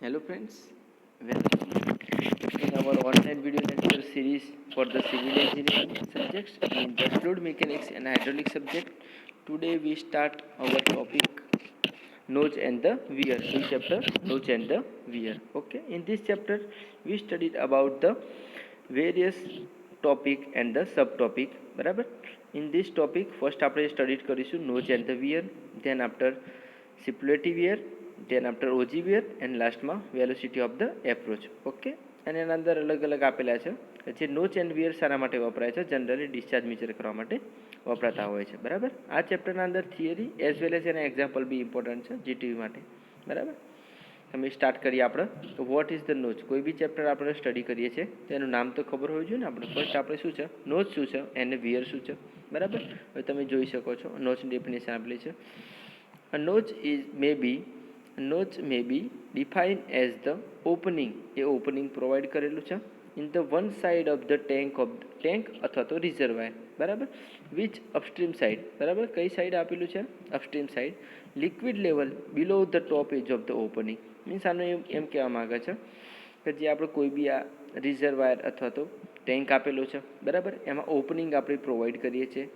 Hello friends, welcome in our online video lecture series for the civil engineering subjects in the fluid mechanics and hydraulic subject. Today we start our topic nose and the weir. New chapter nose and the weir. Okay, in this chapter we studied about the various topic and the subtopic. બરાબર. In this topic first આપણે study કરીશું nose and the weir, then after stipulative weir, then after OG weir and લાસ્ટમાં velocity of the approach. Okay, અને એના અંદર અલગ અલગ આપેલા છે જે નોચ એન્ડ વિયર શાના માટે વપરાય છે, જનરલી ડિસ્ચાર્જ મેજર કરવા માટે વપરાતા હોય છે. બરાબર. આ ચેપ્ટરના અંદર થિયરી એઝ વેલ એઝ એના એક્ઝામ્પલ બી ઇમ્પોર્ટન્ટ છે જીટીવી માટે. બરાબર. તમે સ્ટાર્ટ કરીએ આપણે તો વોટ ઇઝ ધ નોચ. કોઈ બી ચેપ્ટર આપણે સ્ટડી કરીએ છીએ તો એનું નામ તો ખબર હોવું જોઈએ ને આપણે. ફર્સ્ટ આપણે શું છે, નોચ શું છે એને વિયર શું છે. બરાબર. હવે તમે જોઈ શકો છો નોચની ડેફિનેશન આપેલી છે. A notch may be defined as the opening, A opening provide કરેલું છે in the one side of the tank અથવા તો રિઝર્વાયર. બરાબર. વિચ અપસ્ટ્રીમ સાઇડ, બરાબર, કઈ સાઈડ આપેલું છે, upstream side. Liquid level below the top edge of the opening. Means આનું એમ કહેવા માગે છે કે જે આપણે કોઈ બી આ રિઝર્વાયર અથવા તો ટેન્ક આપેલો છે, બરાબર, એમાં ઓપનિંગ આપણે પ્રોવાઈડ કરીએ છીએ.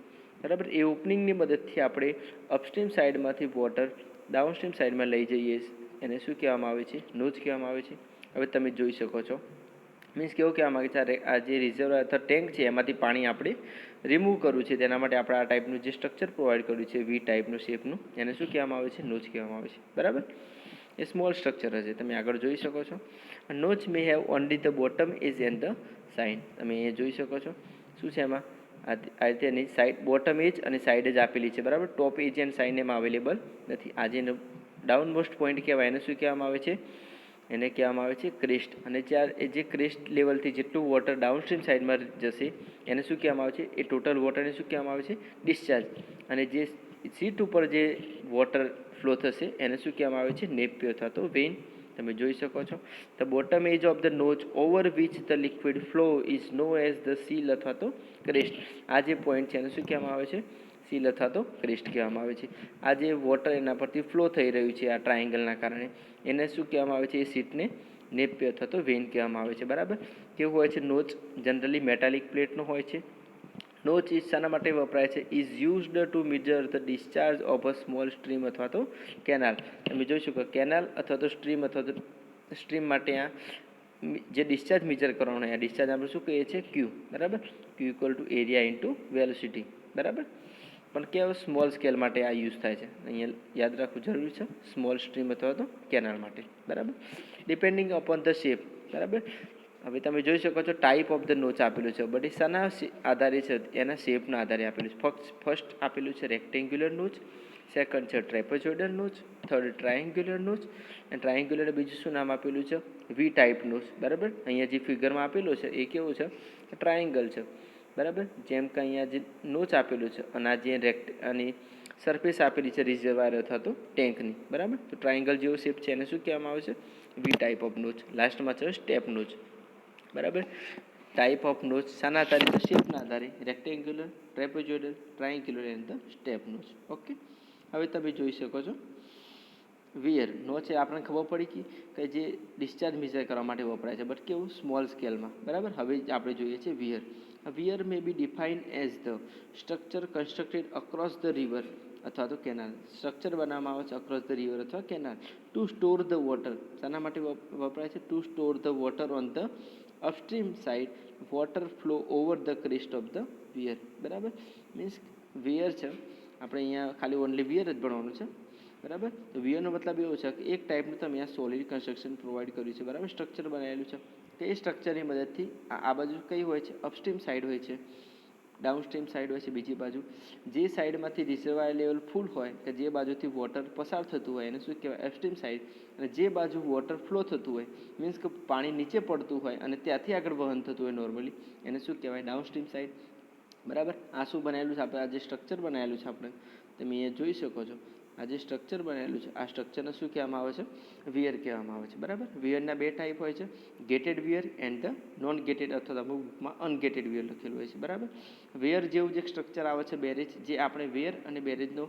બરાબર. એ ઓપનિંગની મદદથી આપણે અપસ્ટ્રીમ સાઇડમાંથી વોટર ડાઉનસ્ટ્રીમ સાઇડમાં લઈ જઈએ, એને શું કહેવામાં આવે છે, નોચ કહેવામાં આવે છે. હવે તમે જોઈ શકો છો, મીન્સ કેવું કહેવા માગે છે, આ જે રિઝર્વર અથવા ટેન્ક છે એમાંથી પાણી આપણે રિમૂવ કરવું છે, તેના માટે આપણે આ ટાઈપનું જે સ્ટ્રક્ચર પ્રોવાઈડ કર્યું છે વી ટાઈપનું શેપનું, એને શું કહેવામાં આવે છે, નોચ કહેવામાં આવે છે. બરાબર. એ સ્મોલ સ્ટ્રક્ચર હશે, તમે આગળ જોઈ શકો છો. Notch may have only the bottom edge and the side. તમે એ જોઈ શકો છો શું છે એમાં આ રીતે એની સાઈડ બોટમ એજ અને સાઈડ જ આપેલી છે. બરાબર. ટોપ એજ એન્ડ સાઈડ એમાં અવેલેબલ નથી. આ જે ડાઉન મોસ્ટ પોઈન્ટ કહેવાય એને શું કહેવામાં આવે છે, એને કહેવામાં આવે છે ક્રેસ્ટ. અને જે ક્રેસ્ટ લેવલથી જેટલું વોટર ડાઉનસ્ટ્રીમ સાઈડમાં જશે એને શું કહેવામાં આવે છે, એ ટોટલ વોટરને શું કહેવામાં આવે છે, ડિસ્ચાર્જ. અને જે સીટ ઉપર જે વોટર ફ્લો થશે એને શું કહેવામાં આવે છે, નેપિયર અથવા તો વેઇન. તમે જોઈ શકો છો. The bottom edge of the notch over which the liquid flow is known as the sill અથવા તો ક્રેસ્ટ. આ જે પોઈન્ટ છે એને શું કહેવામાં આવે છે, સીલ અથવા તો ક્રેસ્ટ કહેવામાં આવે છે. આ જે વોટર એના પરથી ફ્લો થઈ રહ્યું છે આ ટ્રાયેંગલના કારણે એને શું કહેવામાં આવે છે, એ સીટને નેપિયર અથવા તો વેઇન કહેવામાં આવે છે. બરાબર. કેવું હોય છે નોચ, જનરલી મેટાલિક પ્લેટનો હોય છે. નોચ ઇઝ શાના માટે વપરાય છે, is used to major the discharge of a small stream અથવા તો કેનાલ. તમે જોઈ શકો કેનાલ અથવા તો સ્ટ્રીમ અથવા તો સ્ટ્રીમ માટે આ જે ડિસ્ચાર્જ મેજર કરવાનો હોય, આ ડિસ્ચાર્જ આપણે શું કહીએ છીએ, ક્યુ. બરાબર. Q equal to area into velocity. બરાબર. પણ કેવો સ્મોલ સ્કેલ માટે આ યુઝ થાય છે, અહીંયા યાદ રાખવું જરૂરી છે, સ્મોલ સ્ટ્રીમ અથવા તો કેનાલ માટે. બરાબર. Depending upon the shape. બરાબર. હવે તમે જોઈ શકો છો ટાઈપ ઓફ ધ નોચ આપેલું છે, બટ એ શાના આધારે છે, એના શેપના આધારે આપેલું છે. ફર્સ્ટ આપેલું છે રેક્ટેન્ગ્યુલર નોચ, સેકન્ડ છે ટ્રેપેઝોઇડલ નોચ, થર્ડ ટ્રાયેંગ્યુલર નોચ, અને ટ્રાયેંગ્યુલર બીજું શું નામ આપેલું છે, વી ટાઈપ નોચ. બરાબર. અહીંયા જે ફિગરમાં આપેલું છે એ કેવું છે, ટ્રાયેંગલ છે. બરાબર. જેમ કે અહીંયા જે નોચ આપેલું છે અને આ જે આની સરફેસ આપેલી છે રિઝર્વાયર અથવા તો ટેન્કની. બરાબર. તો ટ્રાયેંગલ જેવો શેપ છે એને શું કહેવામાં આવે છે, વી ટાઈપ ઓફ નોચ. લાસ્ટમાં છે સ્ટેપ નોચ. બરાબર. ટાઈપ ઓફ નોચ શાના આધારે છે, શેપના આધારે. Rectangular, trapezoidal, triangular and the step notch. Okay. હવે તમે જોઈ શકો છો વિયર નોચ એ આપણને ખબર પડી કે જે ડિસ્ચાર્જ મેજર કરવા માટે વપરાય છે, બટ કેવું સ્મોલ સ્કેલમાં. બરાબર. હવે આપણે જોઈએ છીએ weir. Weir may be defined as the structure constructed across the river અથવા તો કેનાલ. સ્ટ્રક્ચર બનાવવામાં આવે છે અક્રોસ ધ રિવર અથવા canal to store the water. શાના માટે વપરાય છે, to store the water on the upstream side, water flow over the crest of the weir. બરાબર. મીન્સ વિયર છે, આપણે અહીંયા ખાલી ઓનલી વિયર જ ભણવાનું છે. બરાબર. તો વિયરનો મતલબ એવો છે કે એક ટાઈપનું તમે આ સોલિડ કન્સ્ટ્રક્શન પ્રોવાઈડ કર્યું છે. બરાબર. સ્ટ્રક્ચર બનાવેલું છે કે એ સ્ટ્રક્ચરની મદદથી આ બાજુ કઈ હોય છે, અપસ્ટ્રીમ સાઈડ હોય છે, ડાઉનસ્ટ્રીમ સાઈડ હોય છે બીજી બાજુ. જે સાઈડમાંથી રિઝર્વાયર લેવલ ફૂલ હોય કે જે બાજુથી વોટર પસાર થતું હોય એને શું કહેવાય, અપસ્ટ્રીમ સાઈડ. અને જે બાજુ વોટર ફ્લો થતું હોય, મીન્સ કે પાણી નીચે પડતું હોય અને ત્યાંથી આગળ વહન થતું હોય નોર્મલી, એને શું કહેવાય, ડાઉનસ્ટ્રીમ સાઈડ. બરાબર. આ શું બનાવેલું છે આપણે, આ જે સ્ટ્રક્ચર બનાવેલું છે આપણે, તમે અહીંયા જોઈ શકો છો આ જે સ્ટ્રક્ચર બનાવેલું છે આ સ્ટ્રક્ચરને શું કહેવામાં આવે છે, વિયર કહેવામાં આવે છે. બરાબર. વિયરના બે ટાઈપ હોય છે, ગેટેડ વિયર એન્ડ ધ નોન ગેટેડ અથવા અમુક બુકમાં અનગેટેડ વિયર લખેલું હોય છે. બરાબર. વેર જેવું જે સ્ટ્રક્ચર આવે છે બેરેજ, જે આપણે વેર અને બેરેજનો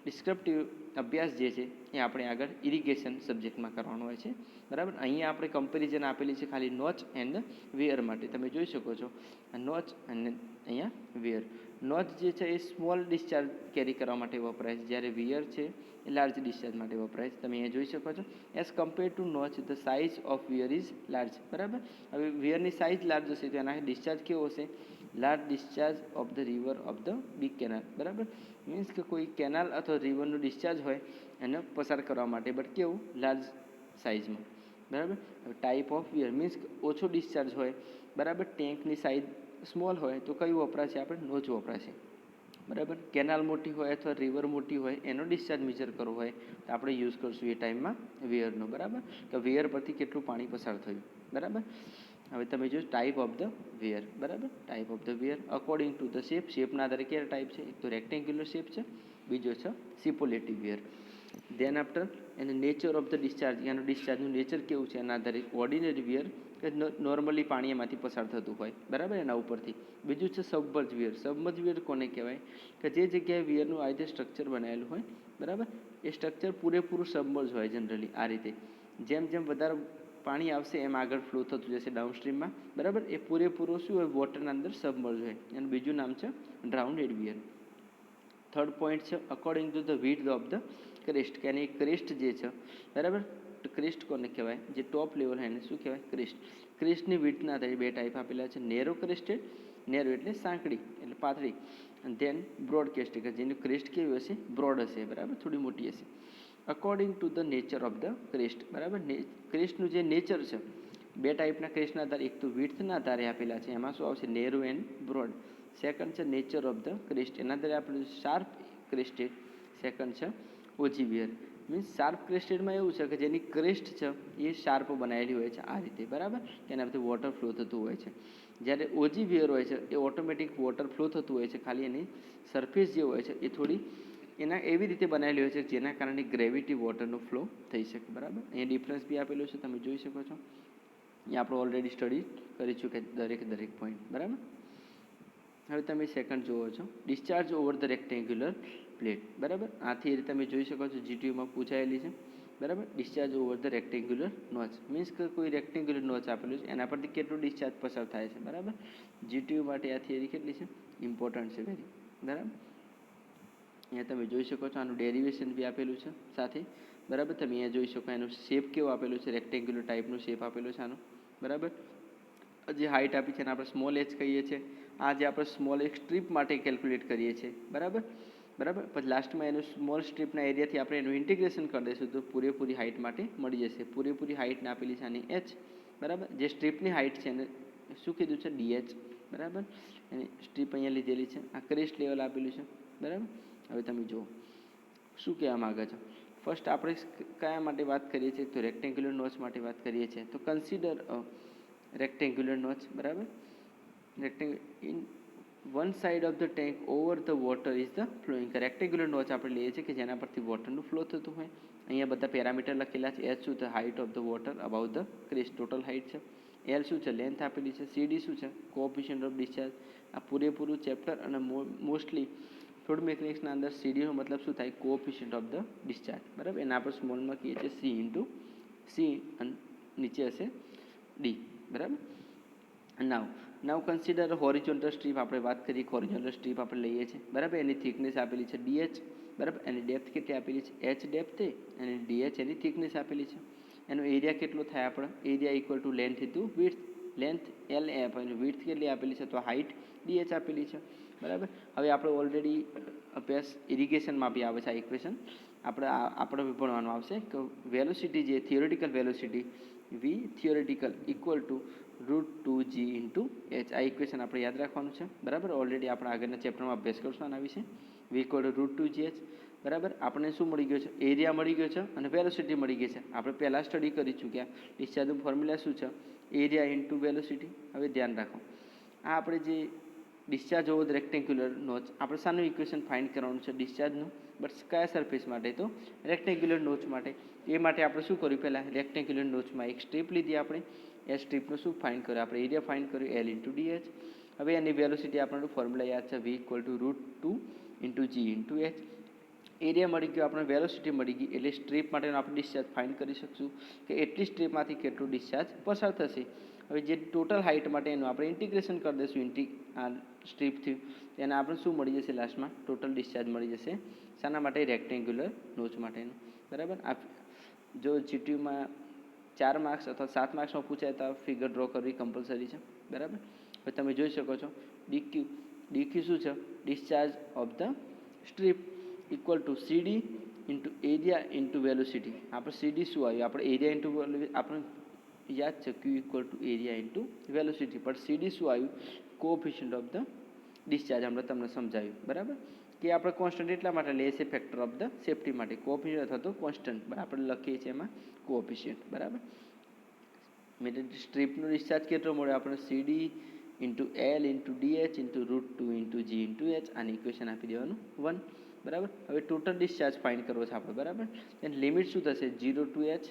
ડિસ્ક્રિપ્ટિવ અભ્યાસ જે છે એ આપણે આગળ ઇરિગેશન સબ્જેક્ટમાં કરવાનો હોય છે, બરાબર. અહીંયા આપણે કમ્પેરિઝન આપેલી છે ખાલી નોચ એન્ડ વેર માટે. તમે જોઈ શકો છો આ નોચ અને અહીંયા વેર. નોચ જે છે એ સ્મોલ ડિસ્ચાર્જ કેરી કરવા માટે વપરાય છે, જ્યારે વિયર છે એ લાર્જ ડિસ્ચાર્જ માટે વપરાય છે. તમે અહીંયા જોઈ શકો છો as compare to notch the size of weir is large, બરાબર. હવે વિયરની સાઇઝ લાર્જ હશે તો એના ડિસ્ચાર્જ કેવો હશે? Large discharge of the river of the big canal, બરાબર. મીન્સ કે કોઈ કેનાલ અથવા રિવરનું ડિસ્ચાર્જ હોય એને પસાર કરવા માટે, બટ કેવું? લાર્જ સાઇઝમાં, બરાબર. ટાઈપ ઓફ વિયર મીન્સ ઓછો ડિસ્ચાર્જ હોય, બરાબર. ટેન્કની સાઇઝ સ્મોલ હોય તો કયું વપરાશે? આપણે નોચ વપરાશે, બરાબર. કેનાલ મોટી હોય અથવા રિવર મોટી હોય એનો ડિસ્ચાર્જ મેજર કરવો હોય તો આપણે યુઝ કરશું એ ટાઈમમાં વેયરનો, બરાબર. તો વેયર પરથી કેટલું પાણી પસાર થયું, બરાબર. હવે તમે જો ટાઈપ ઓફ ધ વેયર, બરાબર. Type of the weir according to the shape. શેપના આધારે કયા ટાઈપ છે? એક તો રેક્ટેન્ગ્યુલર શેપ છે, બીજો છે Cipolletti weir. Then after and nature of the discharge, એનું ડિસ્ચાર્જનું નેચર કેવું છે એના આધારે. ઓર્ડિનરી વેયર કે નોર્મલી પાણી એમાંથી પસાર થતું હોય, બરાબર, એના ઉપરથી. બીજું છે સબમર્જ વેયર. સબમર્જ વેયર કોને કહેવાય? કે જે જગ્યાએ વેયરનું આ રીતે સ્ટ્રક્ચર બનાવેલું હોય, બરાબર, એ સ્ટ્રક્ચર પૂરેપૂરું સબમર્જ હોય જનરલી આ રીતે. જેમ જેમ વધારે પાણી આવશે એમ આગળ ફ્લો થતું જશે ડાઉનસ્ટ્રીમમાં, બરાબર. એ પૂરેપૂરું શું હોય? વોટરના અંદર સબમર્જ હોય. એનું બીજું નામ છે ડ્રાઉન્ડેડ વેયર. થર્ડ પોઈન્ટ છે according to the width of the crest, કે એની ક્રેસ્ટ જે છે, બરાબર. ક્રેસ્ટ કોને કહેવાય? જે ટોપ લેવલ હોય એને શું કહેવાય? ક્રેસ્ટ. ક્રેસ્ટની વિડ્થના આધારે બે ટાઈપ આપેલા છે, નેરો ક્રેસ્ટેડ, નેરો એટલે સાંકડી એટલે પાતળી, અને ધેન બ્રોડ ક્રેસ્ટેડ કે જેની ક્રેસ્ટ કેવી હશે? બ્રોડ હશે, બરાબર, થોડી મોટી હશે. According to the nature of the crest, બરાબર. ક્રેસ્ટનું જે નેચર છે, બે ટાઈપના ક્રેસ્ટના આધારે, એક તો વિડ્થના આધારે આપેલા છે, એમાં શું આવશે? Narrow and broad. સેકન્ડ છે નેચર ઓફ ધ ક્રેસ્ટ, એના આધારે આપણે શાર્પ ક્રેસ્ટેડ. સેકન્ડ છે ઓજી વેયર. મીન્સ શાર્પ ક્રેસ્ટેડમાં એવું છે કે જેની ક્રેસ્ટ છે એ શાર્પ બનાવેલી હોય છે આ રીતે, બરાબર, એનાથી વોટર ફ્લો થતું હોય છે. જ્યારે ઓજી વેયર હોય છે એ ઓટોમેટિક વોટર ફ્લો થતું હોય છે, ખાલી એની સરફેસ જે હોય છે એ થોડી એના એવી રીતે બનાવેલી હોય છે જેના કારણે ગ્રેવિટી વોટરનો ફ્લો થઈ શકે, બરાબર. અહીંયા ડિફરન્સ બી આપેલો છે, તમે જોઈ શકો છો. અહીંયા આપણે ઓલરેડી સ્ટડી કરી ચૂક્યા દરેક પોઈન્ટ, બરાબર. હવે તમે સેકન્ડ જુઓ છો discharge over the rectangular plate, બરાબર. આ થિયરી તમે જોઈ શકો છો જીટીયુમાં પૂછાયેલી છે, બરાબર. Discharge over the rectangular notch means કે કોઈ રેક્ટેન્ગ્યુલર નોચ આપેલું છે એના પરથી કેટલું ડિસ્ચાર્જ પસાર થાય છે, બરાબર. જીટીયુ માટે આ થિયરી કેટલી છે? ઇમ્પોર્ટન્ટ છે વેરી, બરાબર. અહીંયા તમે જોઈ શકો છો આનું ડેરિવેશન બી આપેલું છે સાથે, બરાબર. તમે અહીંયા જોઈ શકો એનું શેપ કેવું આપેલું છે? રેક્ટેન્ગ્યુલર ટાઈપનું શેપ આપેલું છે આનું, બરાબર. જે હાઇટ આપી છે એને આપણે સ્મોલ એચ કહીએ છીએ. આ જે આપણે સ્મોલ એક સ્ટ્રીપ માટે કેલ્ક્યુલેટ કરીએ છીએ, બરાબર, બરાબર. પછી લાસ્ટમાં એનું સ્મોલ સ્ટ્રીપના એરિયાથી આપણે એનું ઇન્ટિગ્રેશન કરી દઈશું તો પૂરેપૂરી હાઇટ માટે મળી જશે. પૂરેપૂરી હાઇટને આપેલી છે આની એચ, બરાબર. જે સ્ટ્રીપની હાઇટ છે એને શું કીધું છે? ડીએચ, બરાબર. એની સ્ટ્રીપ અહીંયા લીધેલી છે. આ ક્રેસ્ટ લેવલ આપેલું છે, બરાબર. હવે તમે જુઓ શું કહેવા માગે છે. ફર્સ્ટ આપણે કયા માટે વાત કરીએ છીએ? તો રેક્ટેન્ગ્યુલર નોચ માટે વાત કરીએ છીએ. તો કન્સિડર રેક્ટેન્ગ્યુલર નોચ, બરાબર. In one side of the tank over the water is the flowing. Rectangular notch આપણે લઈએ છીએ કે જેના પરથી વોટરનું ફ્લો થતું હોય. અહીંયા બધા પેરામીટર લખેલા છે. એચ શું છે? Height of the water about the crest, total height છે. એલ શું છે? લેન્થ આપેલી છે. સીડી શું છે? Coefficient of discharge. આ પૂરેપૂરું ચેપ્ટર અને મોસ્ટલી ફ્લુઇડ મિકેનિક્સના અંદર સીડીનો મતલબ શું થાય? કોએફિશિયન્ટ ઓફ ધ ડિસ્ચાર્જ, બરાબર. એના આપણે સ્મોલમાં કહીએ છીએ સી ઇન્ટુ સી અને નીચે હશે ડી, બરાબર. નાવ કન્સિડર હોરિઝોન્ટલ સ્ટ્રીપ. આપણે વાત કરીએ હોરિઝોન્ટલ સ્ટ્રીપ આપણે લઈએ છીએ, બરાબર. એની થિકનેસ આપેલી છે ડીએચ, બરાબર. એની ડેપ્થ કેટલી આપેલી છે? એચ ડેપ્થ અને ડીએચ એની થિકનેસ આપેલી છે. એનો એરિયા કેટલો થાય? આપણે area equal to length into width. Length L એ આપેલી, વિડ્થ કેટલી આપેલી છે? તો હાઇટ ડીએચ આપેલી છે, બરાબર. હવે આપણે ઓલરેડી અભ્યાસ ઇરિગેશનમાં બી આવે છે આ ઇક્વેશન. આપણે ભણવાનું આવશે કે વેલોસિટી જે theoretical velocity V theoretical equal to √2g into H. આ ઇક્વેશન આપણે યાદ રાખવાનું છે, બરાબર. ઓલરેડી આપણે આગળના ચેપ્ટરમાં અભ્યાસ કરશું આના વિશે. વી ઇક્વલ ટુ √2gh, બરાબર. આપણને શું મળી ગયું છે? એરિયા મળી ગયો છે અને વેલોસિટી મળી ગઈ છે. આપણે પહેલાં સ્ટડી કરી ચૂક્યા. ડિસ્ચાર્જનું ફોર્મ્યુલા શું છે? Area into velocity. હવે ધ્યાન રાખો, આ આપણે જે discharge over the rectangular notch, આપણે શાનું ઇક્વેશન ફાઇન્ડ કરવાનું છે? ડિસ્ચાર્જનું. બટ કયા સરફેસ માટે? તો રેક્ટેન્ગ્યુલર નોચ માટે. એ માટે આપણે શું કર્યું? પહેલાં રેક્ટેન્ગ્યુલર નોચમાં એક સ્ટ્રીપ લીધી આપણે. એ સ્ટ્રીપનું શું ફાઇન્ડ કર્યું? આપણે એરિયા ફાઇન્ડ કર્યું એલ ઇન્ટુ ડીએચ. હવે એની વેલોસિટી આપણને ફોર્મ્યુલા યાદ છે V equal to √2 into G into H. Area મળી ગયો, આપણે વેલોસિટી મળી ગઈ, એટલે સ્ટ્રીપ માટેનો આપણે ડિસ્ચાર્જ ફાઇન્ડ કરી શકશું કે એટલી સ્ટ્રીપમાંથી કેટલું ડિસ્ચાર્જ પસાર થશે. હવે જે ટોટલ હાઇટ માટેનું આપણે ઇન્ટિગ્રેશન કરી દઈશું આ સ્ટ્રીપથી, એને આપણે શું મળી જશે લાસ્ટમાં? ટોટલ ડિસ્ચાર્જ મળી જશે. શાના માટે? રેક્ટેન્ગ્યુલર નોચ માટેનું. બરાબર. આ જો જીટીયુમાં 4 માર્ક્સ અથવા 7 માર્ક્સમાં પૂછાય તો ફિગર ડ્રો કરવી કમ્પલસરી છે. બરાબર. હવે તમે જોઈ શકો છો ડીક્યુ શું છે? Discharge of the strip equal to CD into area into velocity. આપણે સીડી શું આવ્યું? આપણે એરિયા ઇન્ટુ આપણે યાદ છે Q equal to area into velocity, પણ સીડી શું આવ્યું? Coefficient of the discharge. હમણાં તમને સમજાવ્યું. બરાબર. કે આપણે કોન્સ્ટન્ટ એટલા માટે લઈએ છીએ ફેક્ટર ઓફ ધ સેફ્ટી માટે, કોએફિશિયન્ટ અથવા તો કોન્સ્ટન્ટ આપણે લખીએ છીએ એમાં કોએફિશિયન્ટ. બરાબર. સ્ટ્રીપનો ડિસ્ચાર્જ કેટલો મળ્યો આપણે? CD into L into DH into √2 into G into H. આની ઇક્વેશન આપી દેવાનું 1. બરાબર. હવે ટોટલ ડિસ્ચાર્જ ફાઇન્ડ કરવો છે આપણે. બરાબર. એની લિમિટ શું થશે? 0 to h.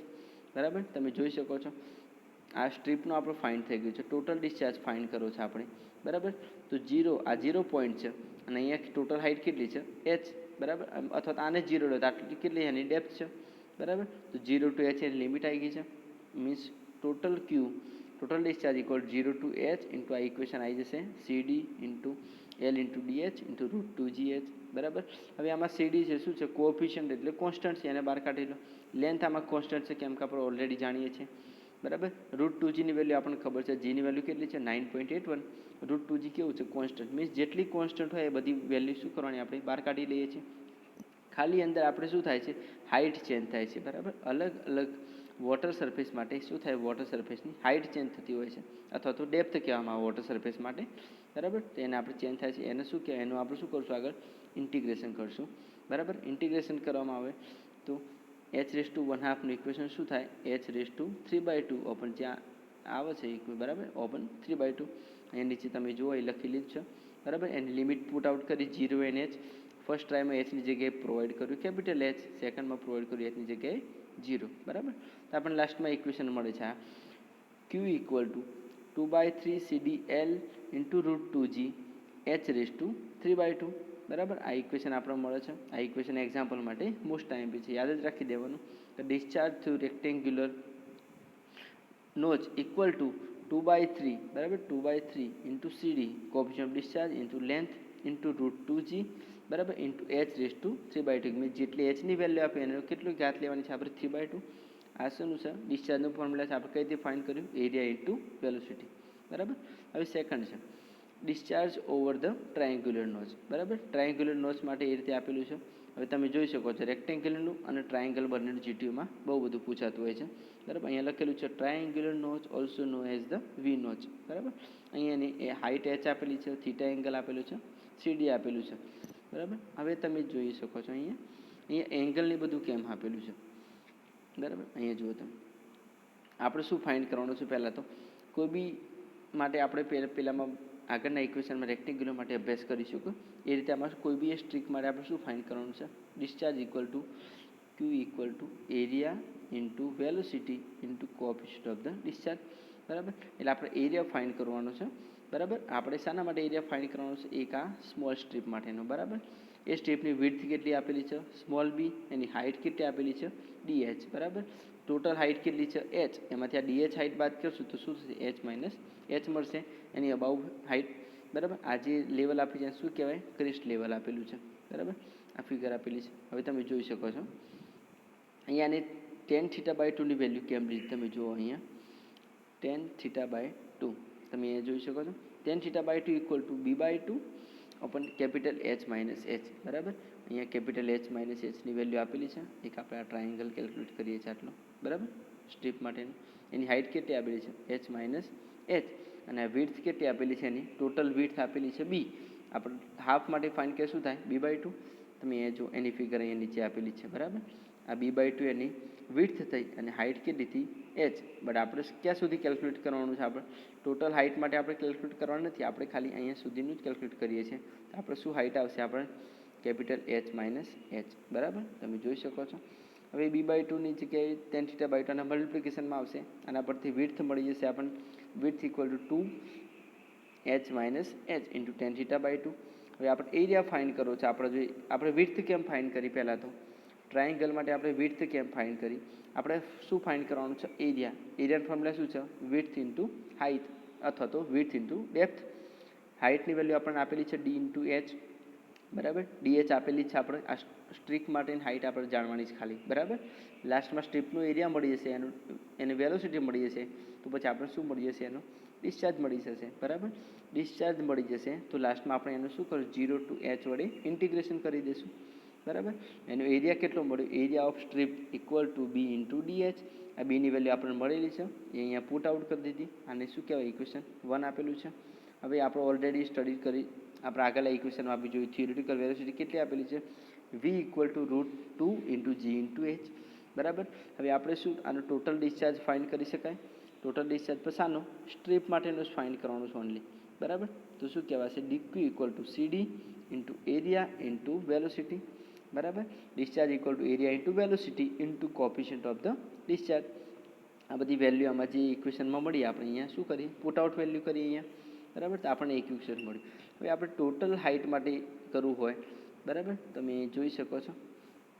બરાબર. તમે જોઈ શકો છો આ સ્ટ્રીપનો આપણો ફાઇન્ડ થઈ ગયું છે. ટોટલ ડિસ્ચાર્જ ફાઇન્ડ કરવો છે આપણે. બરાબર. તો 0 આ 0 પોઈન્ટ છે અને અહીંયા ટોટલ હાઇટ કેટલી છે? h. બરાબર. અથવા તો આને 0 લો તો આટલી કેટલી એની ડેપ્થ છે. બરાબર. તો 0 to h એની લિમિટ આવી ગઈ છે. Means total Q total discharge equal 0 to h into આ ઇક્વેશન આવી જશે CD into L into DH into √2 GH. બરાબર. હવે આમાં સીડી છે શું છે? કોએફિશિયન્ટ એટલે કોન્સ્ટન્ટ છે, એને બહાર કાઢી લો. લેન્થ આમાં કોન્સ્ટન્ટ છે કેમ કે આપણે ઓલરેડી જાણીએ છીએ. બરાબર. √2g વેલ્યુ આપણને ખબર છે. જીની વેલ્યુ કેટલી છે? 9.81. √2g કેવું છે? કોન્સ્ટન્ટ. મીન્સ જેટલી કોન્સ્ટન્ટ હોય એ બધી વેલ્યુ શું કરવાની? આપણે બહાર કાઢી લઈએ છીએ. ખાલી અંદર આપણે શું થાય છે? હાઇટ ચેન્જ થાય છે. બરાબર. અલગ અલગ વોટર સરફેસ માટે શું થાય? વોટર સરફેસની હાઇટ ચેન્જ થતી હોય છે, અથવા તો ડેપ્થ કહેવામાં આવે વોટર સરફેસ માટે. બરાબર. તો એને આપણે ચેન્જ થાય છે, એને શું કહેવાય? એનું આપણે શું કરશું? આગળ ઇન્ટિગ્રેશન કરશું. બરાબર. ઇન્ટિગ્રેશન કરવામાં આવે તો h⁻1/2નું ઇક્વેશન શું થાય? h⁻3/2 ઓપન જ્યાં આવે છે બરાબર ઓપન 3/2. અહીંયા નીચે તમે જુઓ એ લખી લીધું છે. બરાબર. એની લિમિટ પુટ આઉટ કરી 0 and h. ફર્સ્ટ ટ્રાયમાં એચની જગ્યાએ પ્રોવાઈડ કર્યું કેપિટલ એચ, સેકન્ડમાં પ્રોવાઈડ કર્યું એચની જગ્યાએ 0. બરાબર. તો આપણને લાસ્ટમાં ઇક્વેશન મળે છે આ Q equal to 2/3 CDL into √2g h⁻3/2. બરાબર. આ ઇક્વેશન આપણને મળે છે. આ ઇક્વેશન એક્ઝામ્પલ માટે મોસ્ટ ટાઈમ બી છે, યાદ જ રાખી દેવાનું. Discharge through rectangular notch equal to 2/3. બરાબર. 2/3 into CD coefficient of discharge into length into √2g. બરાબર. Into h⁻3/2. મેં જેટલી એચની વેલ્યુ આપી એને કેટલું ઘાત લેવાની છે આપણે? 3/2. આ શેનું છે? ડિસ્ચાર્જનું ફોર્મ્યુલા છે. આપણે કઈ રીતે ફાઇન્ડ કર્યું? Area into velocity. બરાબર. હવે સેકન્ડ છે discharge over the triangular notch. બરાબર. ટ્રાયંગ્યુલર નોચ માટે એ રીતે આપેલું છે. હવે તમે જોઈ શકો છો રેક્ટેન્ગ્યુલરનું અને ટ્રાયંગલ બંનેનું જીટીયુમાં બહુ બધું પૂછાતું હોય છે. બરાબર. અહીંયા લખેલું છે triangular notch also know as the V notch. બરાબર. અહીંયાની એ હાઇટ h આપેલી છે, થીટા એંગલ આપેલું છે, સીડી આપેલું છે. બરાબર. હવે તમે જોઈ શકો છો અહીંયા એંગલની બધું કેમ આપેલું છે. બરાબર. અહીંયા જુઓ તમે આપણે શું ફાઇન્ડ કરવાનું છે? પહેલાં તો કોઈ બી માટે આપણે પહેલાંમાં આગળના ઇક્વેશનમાં રેક્ટેન્ગ્યુલર માટે અભ્યાસ કરીશું કે એ રીતે આમાં કોઈ બી સ્ટ્રીક માટે આપણે શું ફાઇન્ડ કરવાનું છે? Discharge equal two Q equal to area into velocity into coefficient of the discharge. બરાબર. એટલે આપણે એરિયા ફાઇન્ડ કરવાનો છે. બરાબર. આપણે શાના માટે એરિયા ફાઇન્ડ કરવાનો છે? એક આ સ્મોલ સ્ટ્રીપ માટેનો. બરાબર. એ સ્ટ્રીપની વિડ્થ કેટલી આપેલી છે? સ્મોલ બી. એની હાઇટ કેટલી આપેલી છે? ડીએચ. બરાબર. ટોટલ હાઇટ કેટલી છે? એચ. એમાંથી આ ડીએચ હાઇટ બાદ કરશું તો શું થશે? h મળશે. એની અબાઉ હાઇટ. બરાબર. આ જે લેવલ આપી છે શું કહેવાય? ક્રેસ્ટ લેવલ આપેલું છે. બરાબર. આ ફિગર આપેલી છે. હવે તમે જોઈ શકો છો અહીંયાની tan θ/2ની વેલ્યુ કેમ લીધી? તમે જુઓ અહીંયા tan θ/2 તમે અહીંયા જોઈ શકો છો. tan θ/2 equal to b/2 open capital h-h. બરાબર. અહીંયા કેપિટલ h-hની વેલ્યુ આપેલી છે. એક આપણે આ ટ્રાયંગલ કેલ્ક્યુલેટ કરીએ છીએ આટલો. બરાબર. સ્ટ્રીપ માટેની એની હાઇટ કેટલી આપેલી છે? h-h. અને આ વિડ્થ કેટલી આપેલી છે? એની ટોટલ વિડ્થ આપેલી છે b. આપણે હાફ માટે ફાઇન્ડ કે શું થાય? b/2. તમે એ જો એની ફિગર અહીંયા નીચે આપેલી છે. બરાબર. આ b/2 એની વિડ્થ થઈ અને હાઇટ કેટલી હતી? h. બટ આપણે ક્યાં સુધી કેલ્ક્યુલેટ કરવાનું છે? આપણે ટોટલ હાઇટ માટે આપણે કેલ્ક્યુલેટ કરવાનું નથી, આપણે ખાલી અહીંયા સુધીનું જ કેલ્ક્યુલેટ કરીએ છીએ. તો આપણે શું હાઇટ આવશે? આપણે કેપિટલ h-h. બરાબર. તમે જોઈ શકો છો. હવે b/2ની જગ્યાએ tan θ/2 ના મલ્ટિપ્લિકેશનમાં આવશે. આના પરથી વિડ્થ મળી જશે આપણને. Width equal to 2h-h into tan θ/2. હવે આપણે એરિયા ફાઇન્ડ કરવો છે. આપણે વિડ્થ કેમ ફાઇન્ડ કરી? પહેલાં તો ટ્રાયેંગલ માટે આપણે વિડ્થ કેમ ફાઇન્ડ કરી? આપણે શું ફાઇન્ડ કરવાનું છે? એરિયાનું ફોર્મ્યુલા શું છે? વિડ્થ ઇન્ટુ હાઇટ અથવા તો વિડ્થ ઇન્ટુ ડેપ્થ. હાઇટની વેલ્યુ આપણને આપેલી છે ડી ઇન્ટુ એચ, બરાબર. ડીએચ આપેલી છે આપણે આ સ્ટ્રીપ માટેની હાઇટ આપણે જાણવાની છે ખાલી, બરાબર. લાસ્ટમાં સ્ટ્રીપનો એરિયા મળી જશે, એની વેલોસિટી મળી જશે, તો પછી આપણે શું મળી જશે? એનો ડિસ્ચાર્જ મળી જશે, બરાબર. ડિસ્ચાર્જ મળી જશે તો લાસ્ટમાં આપણે એનું શું કરીશું? 0 ટુ એચ વડે ઇન્ટિગ્રેશન કરી દઈશું, બરાબર. એનો એરિયા કેટલો મળ્યો? Area of strip equal to B into DH. આ બીની વેલ્યુ આપણને મળેલી છે, એ અહીંયા પુટ આઉટ કરી દીધી. આને શું કહેવાય? ઇક્વેશન 1 આપેલું છે. હવે આપણે ઓલરેડી સ્ટડી કરી, આપણે આગળના ઇક્વેશનમાં આપી જોઈએ થિયોરિટિકલ વેલોસિટી કેટલી આપેલી છે? V equal to √2 into G into H, બરાબર. હવે આપણે શું આનો ટોટલ ડિસ્ચાર્જ ફાઇન્ડ કરી શકાય? ટોટલ ડિસ્ચાર્જ પછી આનો સ્ટ્રીપ માટેનું જ ફાઇન્ડ કરવાનું છે ઓનલી, બરાબર. તો શું કહેવાશે? DQ equal to CD into area into velocity, બરાબર. Discharge equal to area into velocity into coefficient of the discharge. આ બધી વેલ્યુ આમાં જે ઇક્વેશનમાં મળી આપણે અહીંયા શું કરીએ? પુટ આઉટ વેલ્યુ કરીએ અહીંયા, બરાબર. તો આપણને એક ઇક્વેશન મળ્યું. હવે આપણે ટોટલ હાઇટ માટે કરવું હોય, બરાબર, તમે જોઈ શકો છો,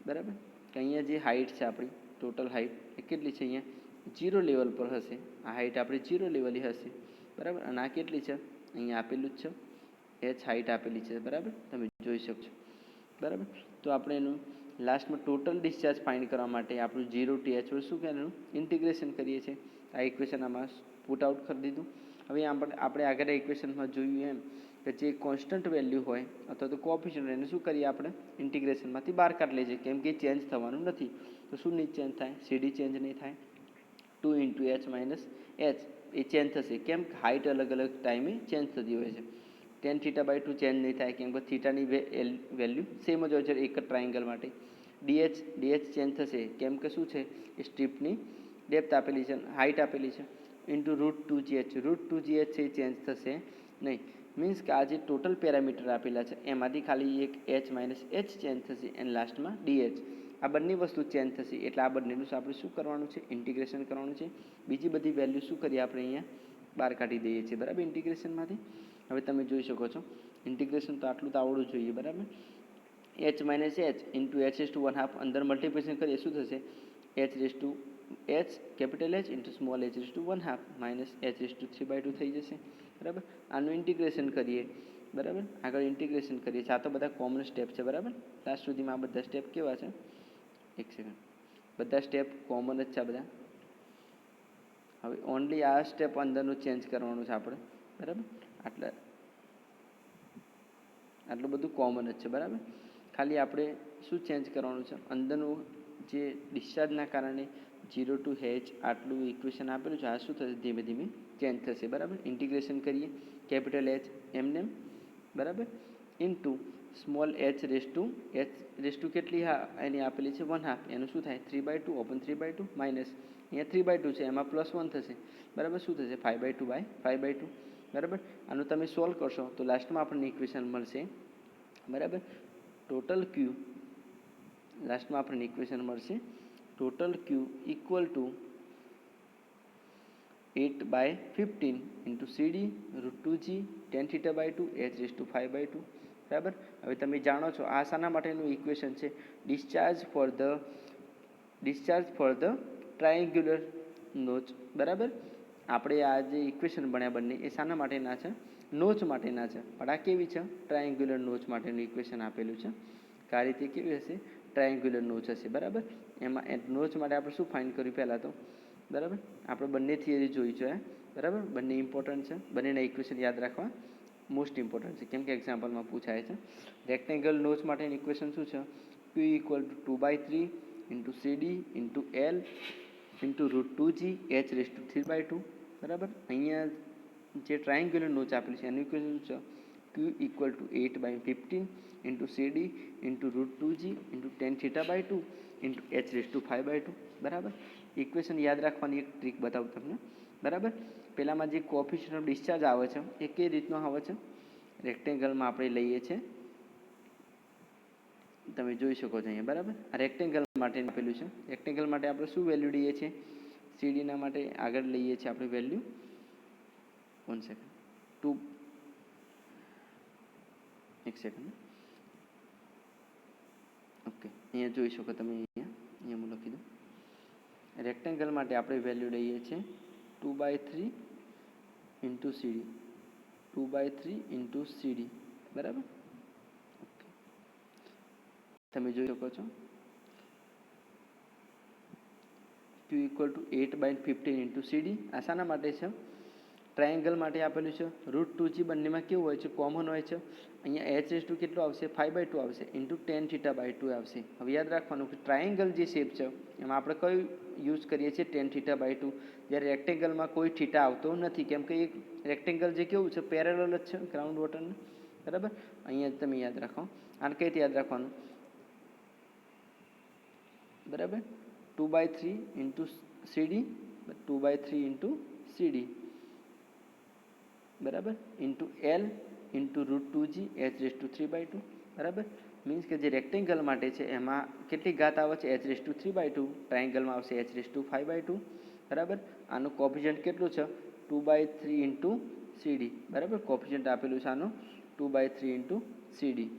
બરાબર, કે અહીંયા જે હાઇટ છે આપણી ટોટલ હાઇટ એ કેટલી છે? અહીંયા 0 લેવલ પર હશે. આ હાઇટ આપણી 0 લેવલની હશે, બરાબર. અને આ કેટલી છે? અહીંયા આપેલું જ છે, એચ હાઇટ આપેલી છે, બરાબર. તમે જોઈ શકો છો, બરાબર. તો આપણે એનું લાસ્ટમાં ટોટલ ડિસ્ચાર્જ ફાઇન્ડ કરવા માટે આપણું 0 ટુ એચ શું એનું ઇન્ટિગ્રેશન કરીએ છીએ. આ ઇક્વેશન આમાં પુટ આઉટ કરી દીધું. હવે આપણે આગળના ઇક્વેશનમાં જોયું એમ કે જે કોન્સ્ટન્ટ વેલ્યુ હોય અથવા તો કોફિશિયન્ટ એને શું કરીએ? આપણે ઇન્ટિગ્રેશનમાંથી બહાર કાઢી લઈએ છીએ, કેમ કે ચેન્જ થવાનું નથી. તો શું નહીં ચેન્જ થાય? સીડી ચેન્જ નહીં થાય. 2 ઇન્ટુ એચ માઇનસ એચ એ ચેન્જ થશે, કેમ? હાઇટ અલગ અલગ ટાઈમે ચેન્જ થતી હોય છે. ટેન થીટા બાય 2 ચેન્જ નહીં થાય, કેમ કે થીટાની વેલ્યુ સેમ જ હોય છે એક જ ટ્રાયેંગલ માટે. ડીએચ ચેન્જ થશે, કેમ કે શું છે? એ સ્ટ્રીપની ડેપ્થ આપેલી છે, હાઇટ આપેલી છે, ઇન્ટુ √2gh છે એ ચેન્જ થશે નહીં. મીન્સ કે આ જે ટોટલ પેરામીટર આપેલા છે એમાંથી ખાલી એક એચ માઇનસ એચ ચેન્જ થશે અને લાસ્ટમાં ડીએચ. આ બંને વસ્તુ ચેન્જ થશે એટલે આ બંનેનું આપણે શું કરવાનું છે? ઇન્ટિગ્રેશન કરવાનું છે. બીજી બધી વેલ્યુ શું કરીએ? આપણે અહીંયા બહાર કાઢી દઈએ છીએ, બરાબર, ઇન્ટિગ્રેશનમાંથી. હવે તમે જોઈ શકો છો ઇન્ટિગ્રેશન તો આટલું તો આવડવું જોઈએ, બરાબર. H minus H into H raise to 1/2 અંદર મલ્ટિપ્લિકેશન કરીએ શું થશે? H raise to H capital H into small H raise to 1/2 minus H race to 3/2 થઈ જશે, બરાબર. આનું ઇન્ટિગ્રેશન કરીએ, બરાબર. આગળ ઇન્ટિગ્રેશન કરીએ છીએ. આ તો બધા કોમન સ્ટેપ છે, બરાબર. લાસ્ટ સુધીમાં આ બધા સ્ટેપ કેવા છે? એક સેકન્ડ, બધા સ્ટેપ કોમન જ છે આ બધા. હવે ઓનલી આ સ્ટેપ અંદરનું ચેન્જ કરવાનું છે આપણે, બરાબર. આટલું બધું કોમન જ છે, બરાબર. ખાલી આપણે શું ચેન્જ કરવાનું છે? અંદરનું જે ડિસ્ચાર્જના કારણે 0 ટુ એચ આટલું ઇક્વેશન આપેલું છે, આ શું થશે? ધીમે ધીમે ચેન્જ થશે, બરાબર. ઇન્ટિગ્રેશન કરીએ કેપિટલ એચ એમને, બરાબર, into small H raise to કેટલી? હા, એની આપેલી છે 1/2. એનું શું થાય? 3/2 ઓપન 3/2 માઇનસ અહીંયા 3/2 છે, એમાં +1 થશે, બરાબર. શું થશે? 5/2 બરાબર. આનું તમે સોલ્વ કરશો તો લાસ્ટમાં આપણને ઇક્વેશન મળશે, બરાબર. ટોટલ ક્યુ લાસ્ટમાં આપણને ઇક્વેશન મળશે total Q equal to 8/15 into CD √2g tan θ/2 h raise to 5/2, બરાબર. હવે તમે જાણો છો આ શાના માટેનું ઇક્વેશન છે? ડિસ્ચાર્જ ફોર ધ ટ્રાયેંગ્યુલર નોચ, બરાબર. આપણે આ જે ઇક્વેશન ભણ્યા બંને એ શાના માટેના છે? નોચ માટેના છે. પણ આ કેવી છે? ટ્રાયેંગ્યુલર નોચ માટેનું ઇક્વેશન આપેલું છે. આ રીતે કેવી હશે? ટ્રાયેંગ્યુલર નોચ હશે, બરાબર. એમાં નોચ માટે આપણે શું ફાઇન્ડ કર્યું? પહેલાં તો, બરાબર, આપણે બંને થિયરી જોઈ છે, બરાબર. બંને ઇમ્પોર્ટન્ટ છે, બંનેના ઇક્વેશન યાદ રાખવા મોસ્ટ ઇમ્પોર્ટન્ટ છે, કેમ કે એક્ઝામ્પલમાં પૂછાય છે. રેક્ટેંગલ નોચ માટેની ઇક્વેશન શું છે? Q equal to 2/3 into CD into L into √2g h raise to 3/2, બરાબર. અહીંયા જે ટ્રાયેંગ્યુલર નોચ આપેલી છે એનું ઇક્વેશન શું છે? Q equal to 8/15 into CD into √2g into tan θ/2 into h raise to 5/2, બરાબર. ઇક્વેશન યાદ રાખવાની એક ટ્રીક બતાવું તમને, બરાબર. પહેલાંમાં જે કોફિશિયન્ટ ઓફ ડિસ્ચાર્જ આવે છે એ કઈ રીતનો આવે છે? રેક્ટેંગલમાં આપણે લઈએ છીએ, તમે જોઈ શકો છો અહીંયા, બરાબર. આ રેક્ટેંગલ માટે આપેલું છે. રેક્ટેંગલ માટે આપણે શું વેલ્યુ લઈએ છીએ? સીડીના માટે આગળ લઈએ છીએ આપણે વેલ્યુ 1 સેકન્ડ 2 એક સેકન્ડ. ઓકે, અહીંયા જોઈ શકો તમે, અહીંયા હું લખી દઉં. રેક્ટેંગલ માટે આપણે વેલ્યુ લઈએ છીએ 2/3 ઇન્ટુ સીડી, 2/3 ઇન્ટુ સીડી, બરાબર. ઓકે, તમે જોઈ શકો છો Q ઇક્વલ ટુ 8/15 ઇન્ટુ સીડી. આ શાના માટે છે? ટ્રાયેંગલ માટે આપેલું છે. √2g બંનેમાં કેવું હોય છે? કોમન હોય છે. અહીંયા h કેટલું આવશે? 5/2 આવશે ઇન્ટુ tan θ/2 આવશે. હવે યાદ રાખવાનું કે ટ્રાયેંગલ જે શેપ છે એમાં આપણે કયું યુઝ કરીએ છીએ? tan θ/2. જ્યારે રેક્ટેંગલમાં કોઈ થીટા આવતો નથી, કેમ કે એક રેક્ટેંગલ જે કેવું છે? પેરેલલ જ છે ગ્રાઉન્ડ વોટરને, બરાબર. અહીંયા તમે યાદ રાખો. આને કઈ રીતે યાદ રાખવાનું? બરાબર, 2/3 ઇન્ટુ સીડી, 2/3 ઇન્ટુ સીડી, બરાબર, into L into √2g h3/2, બરાબર. મીન્સ કે જે રેક્ટેંગલ માટે છે એમાં કેટલી ઘાત આવે છે? h3/2. ટ્રાયેંગલમાં આવશે h5/2, બરાબર. આનું કોફિશિયન્ટ કેટલું છે? 2/3 ઇન્ટુ સીડી, બરાબર. કોફિશિયન્ટ આપેલું છે આનું 2/3 ઇન્ટુ સીડી.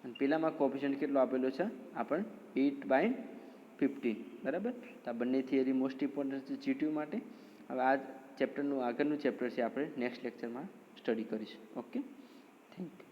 અને પેલામાં કોફિશિયન્ટ કેટલું આપેલું છે? આપણે 8/15, બરાબર. તો આ બંને થિયરી મોસ્ટ ઇમ્પોર્ટન્ટ છે જીટીયુ માટે. હવે આ ચેપ્ટરનું આગળનું ચેપ્ટર છે આપણે નેક્સ્ટ લેક્ચરમાં સ્ટડી કરીશું. Okay, thank you.